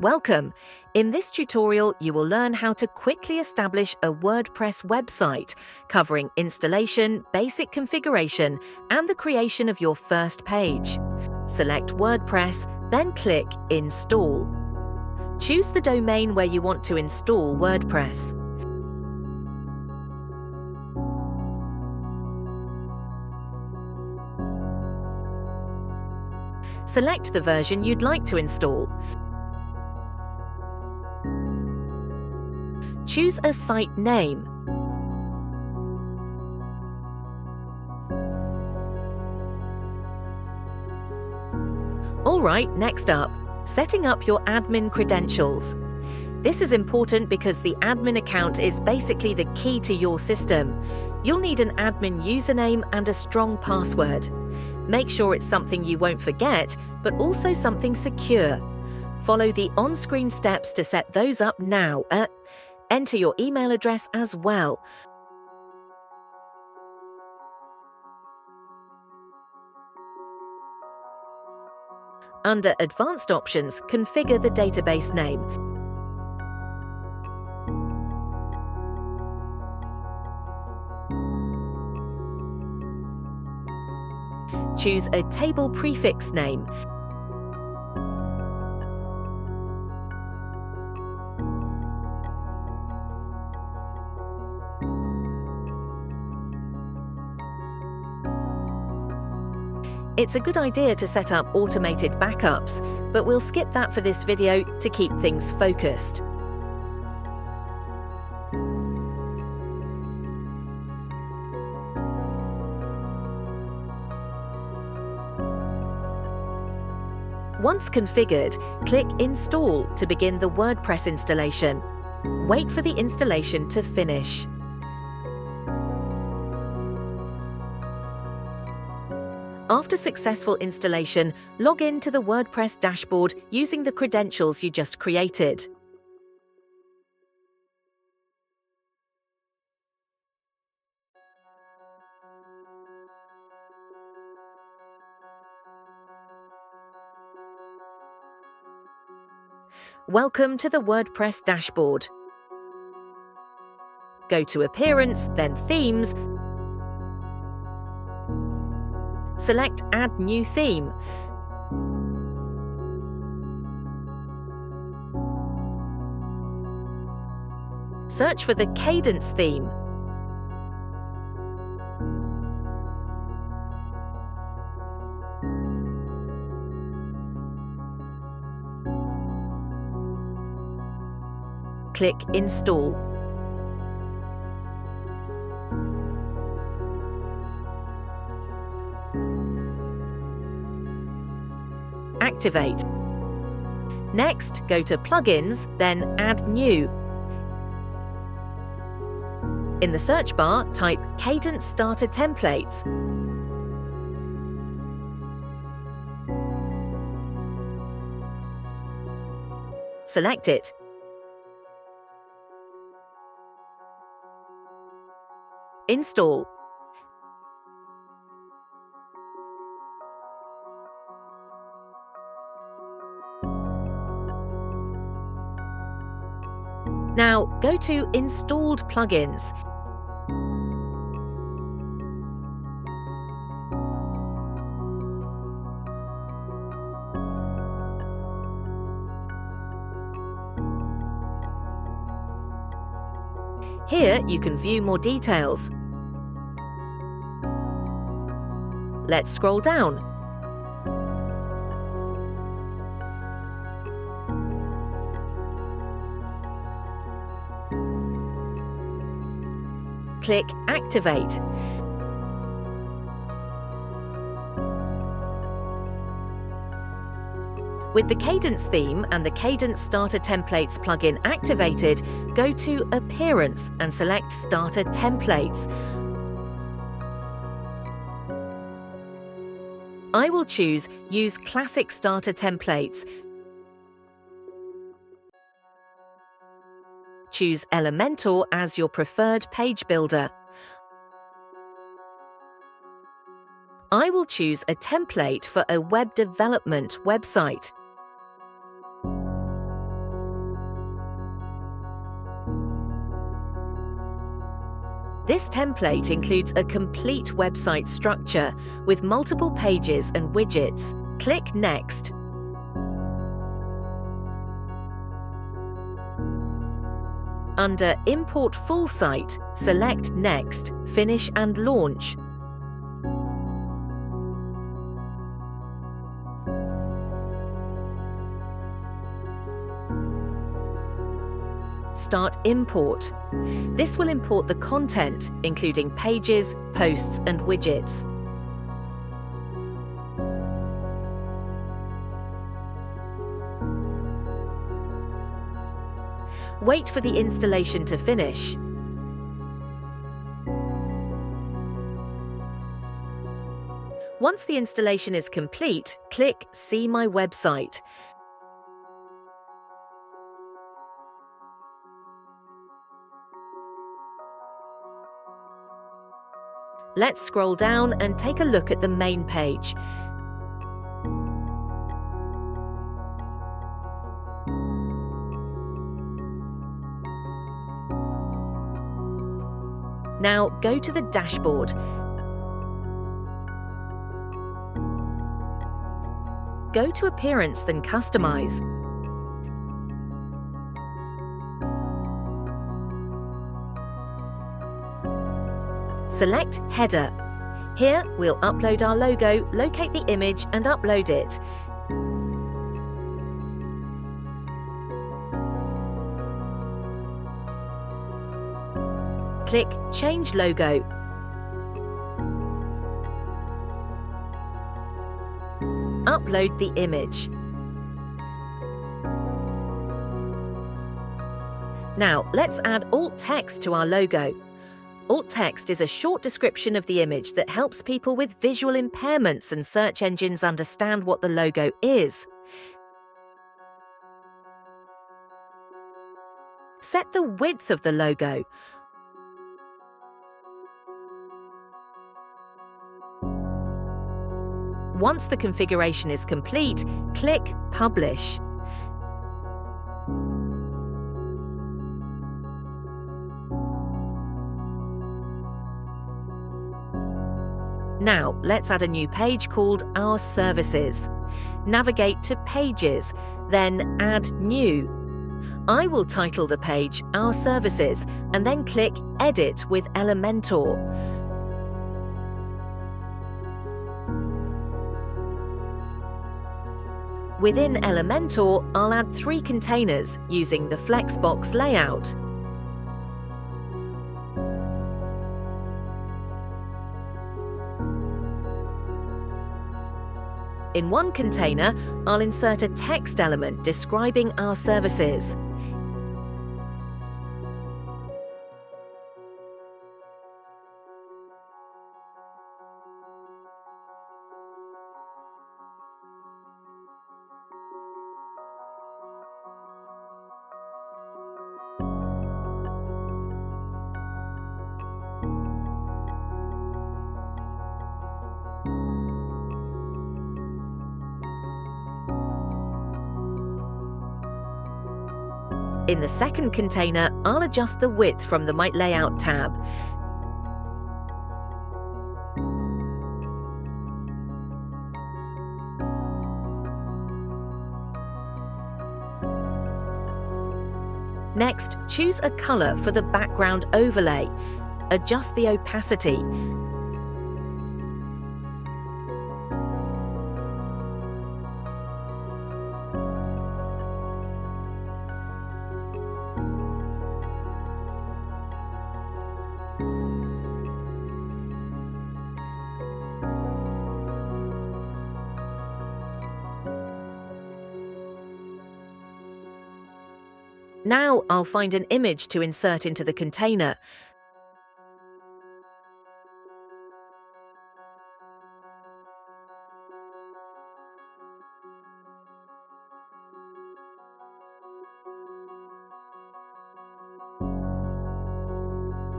Welcome! In this tutorial, you will learn how to quickly establish a WordPress website, covering installation, basic configuration, and the creation of your first page. Select WordPress, then click Install. Choose the domain where you want to install WordPress. Select the version you'd like to install. Choose a site name. Alright, next up, setting up your admin credentials. This is important because the admin account is basically the key to your system. You'll need an admin username and a strong password. Make sure it's something you won't forget, but also something secure. Follow the on-screen steps to set those up now. Enter your email address as well. Under Advanced Options, configure the database name. Choose a table prefix name. It's a good idea to set up automated backups, but we'll skip that for this video to keep things focused. Once configured, click Install to begin the WordPress installation. Wait for the installation to finish. After successful installation, log in to the WordPress dashboard using the credentials you just created. Welcome to the WordPress dashboard. Go to Appearance, then Themes. Select Add New Theme. Search for the Cadence theme. Click Install. Activate. Next, go to Plugins, then Add New. In the search bar, type Cadence Starter Templates. Select it. Install. Now, go to Installed Plugins. Here, you can view more details. Let's scroll down. Click Activate. With the Cadence theme and the Cadence Starter Templates plugin activated, go to Appearance and select Starter Templates. I will choose Use Classic Starter Templates. Choose Elementor as your preferred page builder. I will choose a template for a web development website. This template includes a complete website structure with multiple pages and widgets. Click Next. Under Import Full Site, select Next, Finish and Launch. Start Import. This will import the content, including pages, posts, and widgets. Wait for the installation to finish. Once the installation is complete, click See My Website. Let's scroll down and take a look at the main page. Now go to the dashboard. Go to Appearance, then Customize. Select Header. Here, we'll upload our logo, locate the image and upload it. Click Change Logo. Upload the image. Now, let's add alt text to our logo. Alt text is a short description of the image that helps people with visual impairments and search engines understand what the logo is. Set the width of the logo. Once the configuration is complete, click Publish. Now, let's add a new page called Our Services. Navigate to Pages, then Add New. I will title the page Our Services and then click Edit with Elementor. Within Elementor, I'll add 3 containers using the Flexbox layout. In one container, I'll insert a text element describing our services. In the second container, I'll adjust the width from the My Layout tab. Next, choose a color for the background overlay. Adjust the opacity. Now I'll find an image to insert into the container.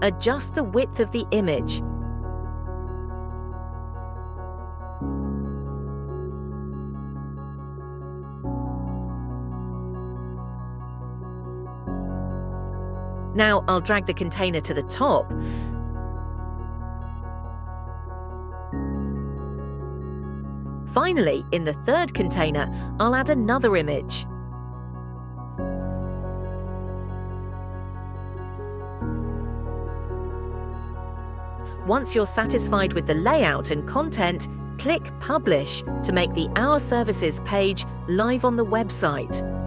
Adjust the width of the image. Now I'll drag the container to the top. Finally, in the third container, I'll add another image. Once you're satisfied with the layout and content, click Publish to make the Our Services page live on the website.